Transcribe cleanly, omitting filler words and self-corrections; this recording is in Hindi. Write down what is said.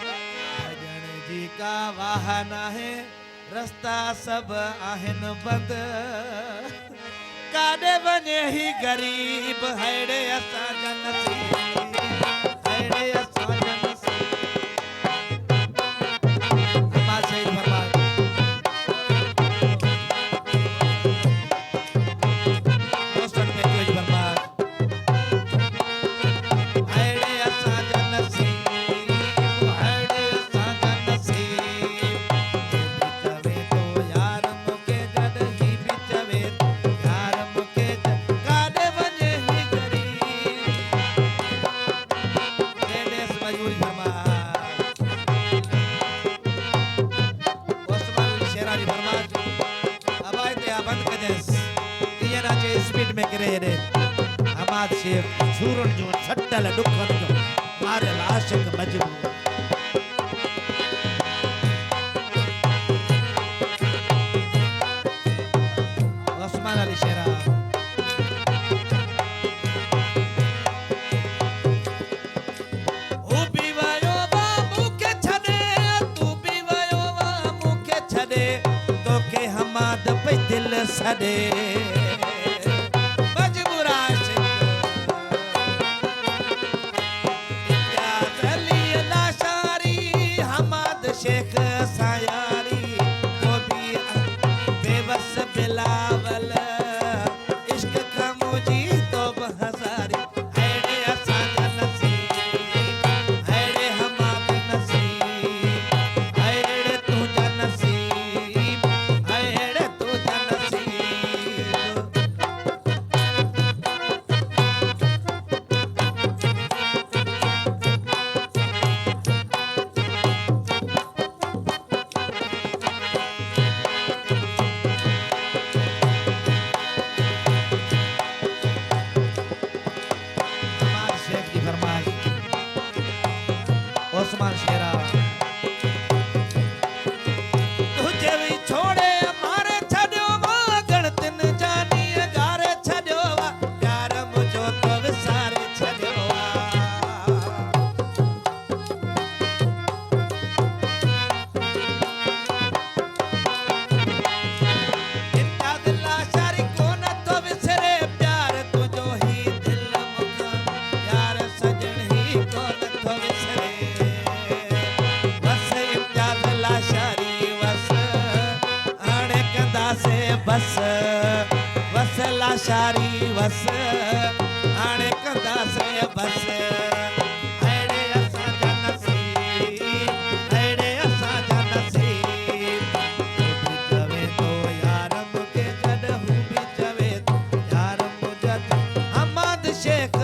भजन जी का वाहन है रास्ता सब आहन बंद काडे बने ही गरीब हैड़े असा जनसी हैड़े असा जनसी नमाज शहीद फरमाए दोस्तों में तेज फरमाए हैड़े असा जनसी हैड़े असा जनसी बिचवे तो यार मुके जद ही बिचवे यार मुके जद काडे बने ही गरीब देश मजबूरी फरमाए ओस्मान शेरानी फरमाए अब आए थे बंद कर देस ये ना चे स्पीड में करे रे हमाद शेख सूरन जो सट्टल दुखन जो मारे आशिक मजबूर ओस्मान अली शेरा ओ बीवायो बा मुके छदे तू बीवायो बा मुके छदे तो के हमाद पे दिल सदे मजबूर आशिक इम्तियाज अली लाशारी हमाद शेख सायारी वो भी बेबस बिलावल इश्क का मुझी तो बहजारी हैड़े असा जनसी हैड़े हमाद नसीब हैड़े तू जनसीब हैड़े तू जनसीब हमाद शेख की फरमाइश ओस्मान शेरा तुझे भी छोड़े मारे छड्यो वा गणतिन जानी गारे छड्यो वा प्यार मुझो तो विसारे छड्यो वा इम्तियाज लाशारी को न तो विसरे प्यार तुझो ही दिल मुका यार सजन ही को न तो विसरे बस इम्तियाज लाशारी बस आने कंदा से बस बस लाशारी बस आने कंदा से बस हैड़े असा जनसी हैड़े असा जनसी बिचवे तो यार मुके जद हूँ बिचवे तो यार मुझद हमाद शेख